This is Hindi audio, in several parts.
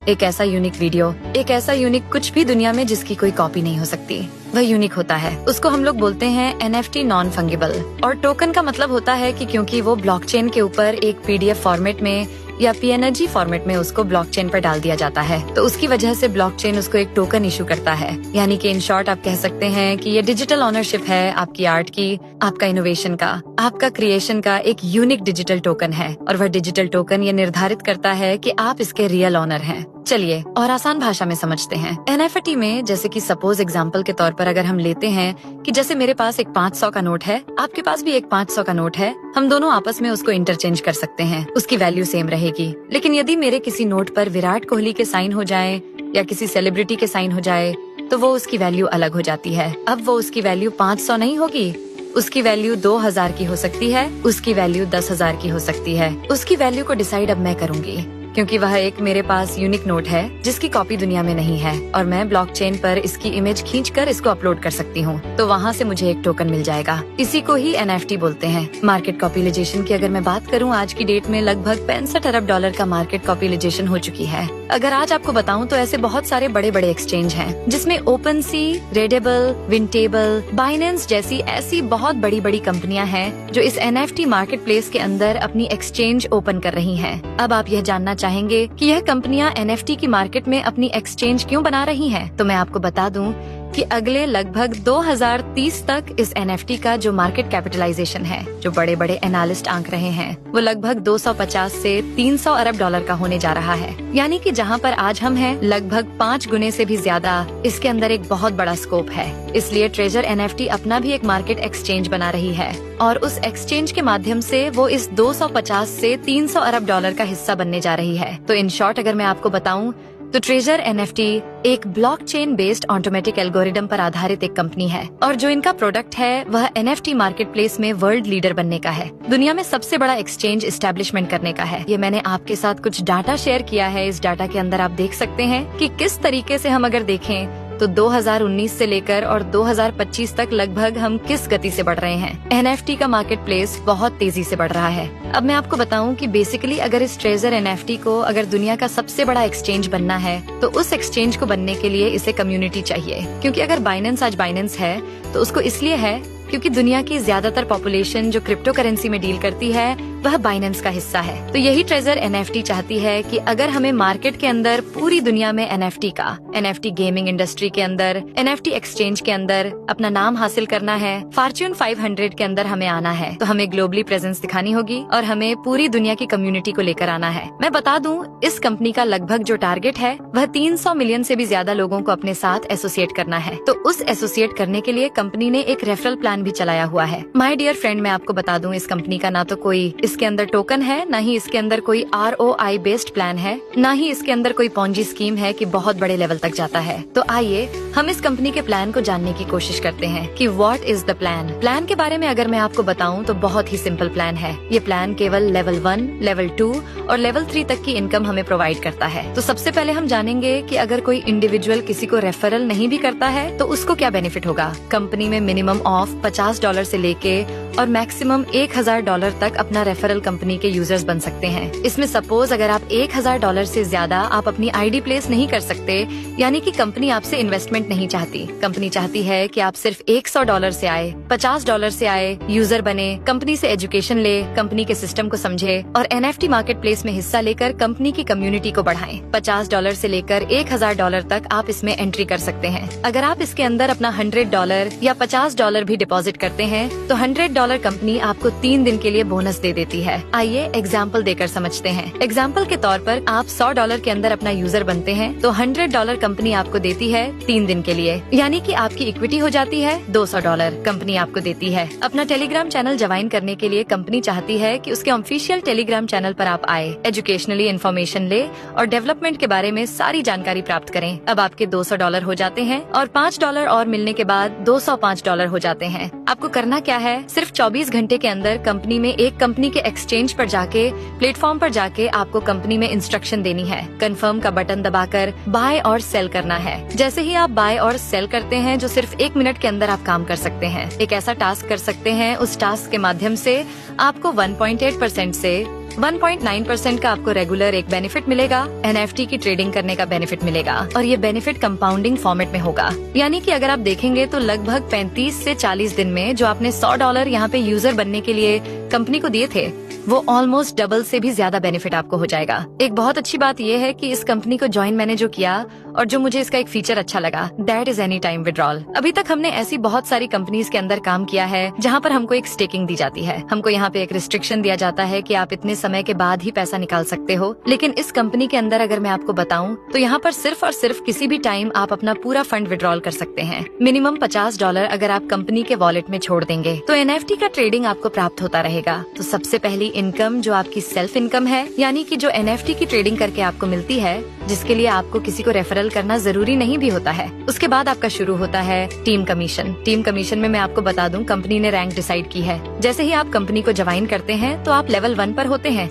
एक ऐसा यूनिक वीडियो, एक ऐसा यूनिक कुछ भी दुनिया में जिसकी कोई कॉपी नहीं हो सकती। वह यूनिक होता है, उसको हम लोग बोलते हैं NFT नॉन फंगिबल। और टोकन का मतलब होता है कि क्योंकि वो ब्लॉकचेन के ऊपर एक PDF फॉर्मेट में या PNG फॉर्मेट में उसको ब्लॉकचेन पर डाल दिया जाता है, तो उसकी वजह से ब्लॉकचेन उसको एक टोकन इशू करता है। यानी कि इन शॉर्ट आप कह सकते हैं कि ये डिजिटल ऑनरशिप है आपकी आर्ट की, आपका इनोवेशन का, आपका क्रिएशन का एक यूनिक डिजिटल टोकन है। और वह डिजिटल टोकन ये निर्धारित करता है कि आप इसके रियल ऑनर हैं। चलिए और आसान भाषा में समझते हैं। NFT में जैसे कि सपोज एग्जांपल के तौर पर अगर हम लेते हैं कि जैसे मेरे पास एक 500 का नोट है, आपके पास भी एक 500 का नोट है, हम दोनों आपस में उसको इंटरचेंज कर सकते हैं, उसकी वैल्यू सेम रहेगी। लेकिन यदि मेरे किसी नोट पर विराट कोहली के साइन हो जाए या किसी सेलिब्रिटी के साइन हो जाए तो वो उसकी वैल्यू अलग हो जाती है। अब वो उसकी वैल्यू 500 नहीं होगी, उसकी वैल्यू 2000 की हो सकती है, उसकी वैल्यू 10,000 की हो सकती है। उसकी वैल्यू को डिसाइड अब मैं करूंगी, क्योंकि वह एक मेरे पास यूनिक नोट है जिसकी कॉपी दुनिया में नहीं है और मैं ब्लॉकचेन पर इसकी इमेज खींचकर इसको अपलोड कर सकती हूँ, तो वहाँ से मुझे एक टोकन मिल जाएगा। इसी को ही NFT बोलते हैं। मार्केट कैपिटलाइजेशन की अगर मैं बात करूँ, आज की डेट में लगभग 65 अरब डॉलर का मार्केट कैपिटलाइजेशन हो चुकी है। अगर आज आपको बताऊँ तो ऐसे बहुत सारे बड़े बड़े एक्सचेंज हैं, जिसमें OpenSea, रेडेबल, विंटेबल, बाइनेंस जैसी ऐसी बहुत बड़ी बड़ी कंपनियां हैं जो इस NFT मार्केट प्लेस के अंदर अपनी एक्सचेंज ओपन कर रही हैं। अब आप यह जानना चाहेंगे कि यह कंपनियां NFT की मार्केट में अपनी एक्सचेंज क्यों बना रही हैं? तो मैं आपको बता दूं कि अगले लगभग 2030 तक इस NFT का जो मार्केट कैपिटलाइजेशन है, जो बड़े बड़े एनालिस्ट आंक रहे हैं, वो लगभग 250 से 300 अरब डॉलर का होने जा रहा है। यानी कि जहां पर आज हम हैं, लगभग 5 गुने से भी ज्यादा इसके अंदर एक बहुत बड़ा स्कोप है। इसलिए ट्रेजर NFT अपना भी एक मार्केट एक्सचेंज बना रही है और उस एक्सचेंज के माध्यम से वो इस 250 से 300 अरब डॉलर का हिस्सा बनने जा रही है। तो इन शॉर्ट अगर मैं आपको बताऊं तो ट्रेजर NFT एक ब्लॉकचेन बेस्ड ऑटोमेटिक एल्गोरिदम पर आधारित एक कंपनी है और जो इनका प्रोडक्ट है वह NFT मार्केट प्लेस में वर्ल्ड लीडर बनने का है, दुनिया में सबसे बड़ा एक्सचेंज एस्टेब्लिशमेंट करने का है। ये मैंने आपके साथ कुछ डाटा शेयर किया है। इस डाटा के अंदर आप देख सकते हैं कि किस तरीके से हम अगर देखें तो 2019 से लेकर और 2025 तक लगभग हम किस गति से बढ़ रहे हैं। NFT का मार्केट प्लेस बहुत तेजी से बढ़ रहा है। अब मैं आपको बताऊं कि बेसिकली अगर इस ट्रेजर NFT को अगर दुनिया का सबसे बड़ा एक्सचेंज बनना है तो उस एक्सचेंज को बनने के लिए इसे कम्युनिटी चाहिए। क्योंकि अगर बाइनेंस आज बाइनेंस है तो उसको इसलिए है क्योंकि दुनिया की ज्यादातर पॉपुलेशन जो क्रिप्टो करेंसी में डील करती है वह बाइनेंस का हिस्सा है। तो यही ट्रेजर NFT चाहती है कि अगर हमें मार्केट के अंदर पूरी दुनिया में NFT गेमिंग इंडस्ट्री के अंदर, NFT एक्सचेंज के अंदर अपना नाम हासिल करना है, फॉर्च्यून 500 के अंदर हमें आना है, तो हमें ग्लोबली प्रेजेंस दिखानी होगी और हमें पूरी दुनिया की कम्युनिटी को लेकर आना है। मैं बता दूं, इस कंपनी का लगभग जो टारगेट है वह 300 मिलियन से भी ज्यादा लोगों को अपने साथ एसोसिएट करना है। तो उस एसोसिएट करने के लिए कंपनी ने एक रेफरल प्लान भी चलाया हुआ है। माय डियर फ्रेंड, मैं आपको बता दूं, इस कंपनी का ना तो कोई इसके अंदर टोकन है, ना ही इसके अंदर कोई ROI बेस्ड प्लान है, ना ही इसके अंदर कोई पॉन्जी स्कीम है कि बहुत बड़े लेवल तक जाता है। तो आइए हम इस कंपनी के प्लान को जानने की कोशिश करते हैं कि what is the plan. Plan के बारे में अगर मैं आपको बताऊं तो बहुत ही सिंपल प्लान है। ये प्लान केवल लेवल 1, लेवल 2 और लेवल 3 तक की इनकम हमें प्रोवाइड करता है। तो सबसे पहले हम जानेंगे कि अगर कोई इंडिविजुअल किसी को रेफरल नहीं भी करता है तो उसको क्या बेनिफिट होगा। कंपनी में मिनिमम ऑफ $50 से लेके और मैक्सिमम $1000 तक अपना रेफरल कंपनी के यूजर्स बन सकते हैं। इसमें सपोज अगर आप $1000 से ज्यादा आप अपनी ID प्लेस नहीं कर सकते, यानी कि कंपनी आपसे इन्वेस्टमेंट नहीं चाहती। कंपनी चाहती है कि आप सिर्फ $100 से आए, $50 से आए, यूजर बने, कंपनी से एजुकेशन ले, कंपनी के सिस्टम को समझे और NFT मार्केट प्लेस में हिस्सा लेकर कंपनी की कम्युनिटी को बढ़ाएं। $50 से लेकर $1000 तक आप इसमें एंट्री कर सकते हैं। अगर आप इसके अंदर अपना $100 या $50 भी डिपॉजिट करते हैं तो $100 कंपनी आपको 3 दिन के लिए बोनस दे देती है। आइए एग्जाम्पल देकर समझते हैं। एग्जाम्पल के तौर पर आप $100 के अंदर अपना यूजर बनते हैं तो $100 कंपनी आपको देती है 3 दिन के लिए, यानी कि आपकी इक्विटी हो जाती है $200 कंपनी आपको देती है। अपना टेलीग्राम चैनल ज्वाइन करने के लिए कंपनी चाहती है कि उसके ऑफिशियल टेलीग्राम चैनल पर आप आए, एजुकेशनली इन्फॉर्मेशन ले और डेवलपमेंट के बारे में सारी जानकारी प्राप्त करें। अब आपके $200 हो जाते हैं और $5 और मिलने के बाद $205 हो जाते हैं। आपको करना क्या है, सिर्फ 24 घंटे के अंदर कंपनी में एक कंपनी के एक्सचेंज पर जाके, प्लेटफॉर्म पर जाके आपको कंपनी में इंस्ट्रक्शन देनी है। कंफर्म का बटन दबाकर बाय और सेल करना है। जैसे ही आप बाय और सेल करते हैं, जो सिर्फ 1 मिनट के अंदर आप काम कर सकते हैं, एक ऐसा टास्क कर सकते हैं, उस टास्क के माध्यम से आपको 1.8% से 1.9% का आपको रेगुलर एक बेनिफिट मिलेगा, NFT की ट्रेडिंग करने का बेनिफिट मिलेगा और ये बेनिफिट कंपाउंडिंग फॉर्मेट में होगा। यानी कि अगर आप देखेंगे तो लगभग 35 से 40 दिन में जो आपने $100 यहाँ पे यूजर बनने के लिए कंपनी को दिए थे, वो ऑलमोस्ट डबल से भी ज्यादा बेनिफिट आपको हो जाएगा। एक बहुत अच्छी बात यह है कि इस कंपनी को ज्वाइन मैंने जो किया और जो मुझे इसका एक फीचर अच्छा लगा, that is any time withdrawal. अभी तक हमने ऐसी बहुत सारी कंपनीज के अंदर काम किया है जहाँ पर हमको एक स्टेकिंग दी जाती है, हमको यहाँ पे एक रिस्ट्रिक्शन दिया जाता है कि आप इतने समय के बाद ही पैसा निकाल सकते हो। लेकिन इस कंपनी के अंदर अगर मैं आपको बताऊं तो यहाँ पर सिर्फ और सिर्फ किसी भी टाइम आप अपना पूरा फंड विड्रॉल कर सकते हैं। मिनिमम $50 अगर आप कंपनी के वॉलेट में छोड़ देंगे तो NFT का ट्रेडिंग आपको प्राप्त होता रहेगा। तो सबसे पहली इनकम जो आपकी सेल्फ इनकम है, यानी कि जो NFT की ट्रेडिंग करके आपको मिलती है, जिसके लिए आपको किसी को रेफरल करना जरूरी नहीं भी होता है। उसके बाद आपका शुरू होता है टीम कमीशन। टीम कमीशन में मैं आपको बता दूं, कंपनी ने रैंक डिसाइड की है। जैसे ही आप कंपनी को ज्वाइन करते हैं तो आप लेवल 1 पर होते हैं,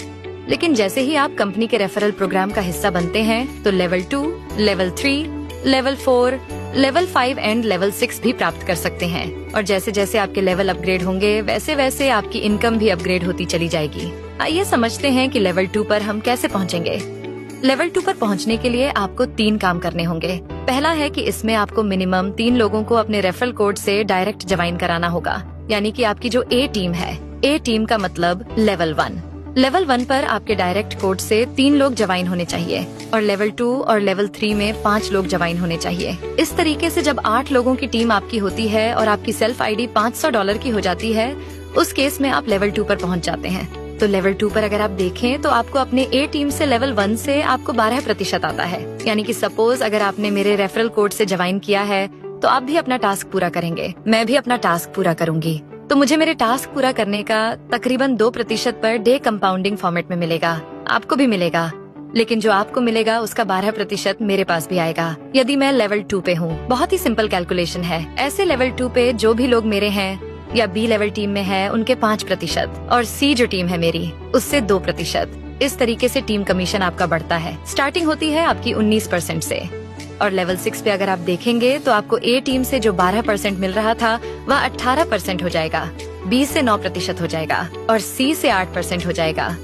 लेकिन जैसे ही आप कंपनी के रेफरल प्रोग्राम का हिस्सा बनते हैं तो level 2, level 3, level 4, level 5 and level 6 भी प्राप्त कर सकते हैं। और जैसे जैसे आपके लेवल अपग्रेड होंगे वैसे वैसे आपकी इनकम भी अपग्रेड होती चली जाएगी। आइए समझते हैं कि लेवल 2 पर हम कैसे पहुंचेंगे। लेवल 2 पर पहुंचने के लिए आपको 3 काम करने होंगे। पहला है कि इसमें आपको मिनिमम 3 लोगों को अपने रेफरल कोड से डायरेक्ट ज्वाइन कराना होगा, यानी कि आपकी जो A टीम है, A टीम का मतलब लेवल 1। लेवल 1 पर आपके डायरेक्ट कोड से 3 लोग ज्वाइन होने चाहिए और लेवल 2 और लेवल 3 में 5 लोग ज्वाइन होने चाहिए। इस तरीके से जब 8 लोगों की टीम आपकी होती है और आपकी सेल्फ ID $500 की हो जाती है, उस केस में आप लेवल 2 पर पहुंच जाते हैं। तो लेवल 2 पर अगर आप देखें तो आपको अपने A टीम से लेवल 1 से आपको 12% आता है। यानी कि सपोज अगर आपने मेरे रेफरल कोड से ज्वाइन किया है तो आप भी अपना टास्क पूरा करेंगे, मैं भी अपना टास्क पूरा करूंगी, तो मुझे मेरे टास्क पूरा करने का तकरीबन 2% पर डे कंपाउंडिंग फॉर्मेट में मिलेगा। आपको भी मिलेगा, लेकिन जो आपको मिलेगा उसका 12% मेरे पास भी आएगा यदि मैं लेवल 2 पे हूँ। बहुत ही सिंपल कैलकुलेशन है। ऐसे लेवल 2 पे जो भी लोग मेरे हैं या B लेवल टीम में है उनके 5% और C जो टीम है मेरी उससे 2%। इस तरीके से टीम कमीशन आपका बढ़ता है। स्टार्टिंग होती है आपकी 19% से और लेवल 6 पे अगर आप देखेंगे तो आपको A टीम से जो 12% मिल रहा था वह 18% हो जाएगा, B से 9% हो जाएगा और C से 8% हो जाएगा।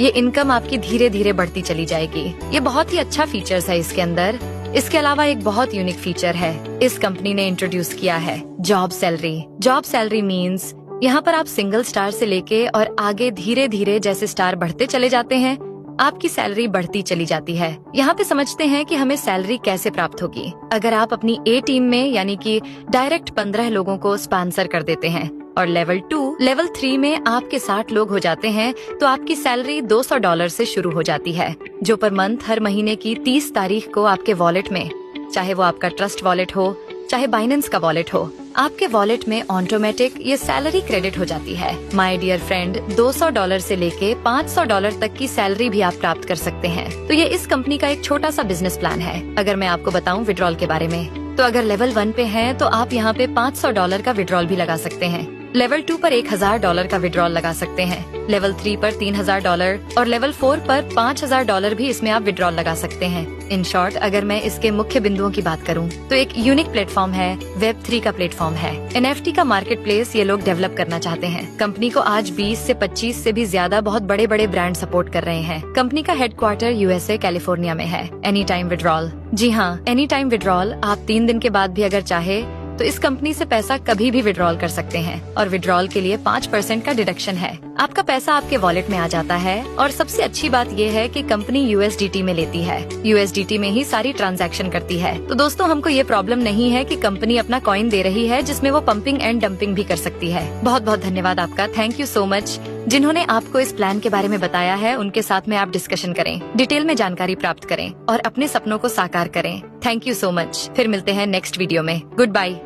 ये इनकम आपकी धीरे धीरे बढ़ती चली जाएगी। ये बहुत ही अच्छा फीचर्स है इसके अंदर। इसके अलावा एक बहुत यूनिक फीचर है, इस कंपनी ने इंट्रोड्यूस किया है job salary. Job salary means यहाँ पर आप सिंगल स्टार से लेके और आगे धीरे धीरे जैसे स्टार बढ़ते चले जाते हैं आपकी सैलरी बढ़ती चली जाती है। यहाँ पे समझते हैं कि हमें सैलरी कैसे प्राप्त होगी। अगर आप अपनी A टीम में यानी कि डायरेक्ट 15 लोगों को स्पॉन्सर कर देते हैं और लेवल 2, लेवल 3 में आपके 60 लोग हो जाते हैं तो आपकी सैलरी $200 से शुरू हो जाती है, जो पर मंथ हर महीने की 30 तारीख को आपके वॉलेट में, चाहे वो आपका ट्रस्ट वॉलेट हो चाहे बाइनेंस का वॉलेट हो, आपके वॉलेट में ऑटोमेटिक ये सैलरी क्रेडिट हो जाती है। माय डियर फ्रेंड, $200 से लेके $500 तक की सैलरी भी आप प्राप्त कर सकते हैं। तो ये इस कंपनी का एक छोटा सा बिजनेस प्लान है। अगर मैं आपको बताऊं विड्रॉल के बारे में, तो अगर लेवल 1 पे हैं तो आप यहाँ पे $500 का विड्रॉल भी लगा सकते हैं। लेवल 2 पर $1000 का विड्रॉल लगा सकते हैं, लेवल 3 पर $3000 और लेवल 4 पर $5000 भी इसमें आप विड्रॉल लगा सकते हैं। इन शॉर्ट, अगर मैं इसके मुख्य बिंदुओं की बात करूं, तो एक यूनिक प्लेटफॉर्म है, Web3 का प्लेटफॉर्म है। NFT का मार्केट प्लेस ये लोग डेवलप करना चाहते हैं। कंपनी को आज 20 से 25 से भी ज्यादा बहुत बड़े बड़े ब्रांड सपोर्ट कर रहे हैं। कंपनी का हेडक्वार्टर USA कैलिफोर्निया में है। एनी टाइम विड्रॉल, जी हाँ, एनी टाइम विड्रॉल। आप 3 दिन के बाद भी अगर चाहे तो इस कंपनी से पैसा कभी भी विड्रॉल कर सकते हैं और विड्रॉल के लिए 5% का डिडक्शन है। आपका पैसा आपके वॉलेट में आ जाता है और सबसे अच्छी बात ये है कि कंपनी USDT में लेती है, USDT में ही सारी ट्रांजैक्शन करती है। तो दोस्तों, हमको ये प्रॉब्लम नहीं है कि कंपनी अपना कॉइन दे रही है जिसमें वो पंपिंग एंड डंपिंग भी कर सकती है। बहुत बहुत धन्यवाद आपका, थैंक यू सो मच। जिन्होंने आपको इस प्लान के बारे में बताया है उनके साथ में आप डिस्कशन करें, डिटेल में जानकारी प्राप्त करें और अपने सपनों को साकार करें। Thank you so much. फिर मिलते हैं नेक्स्ट वीडियो में। Good bye.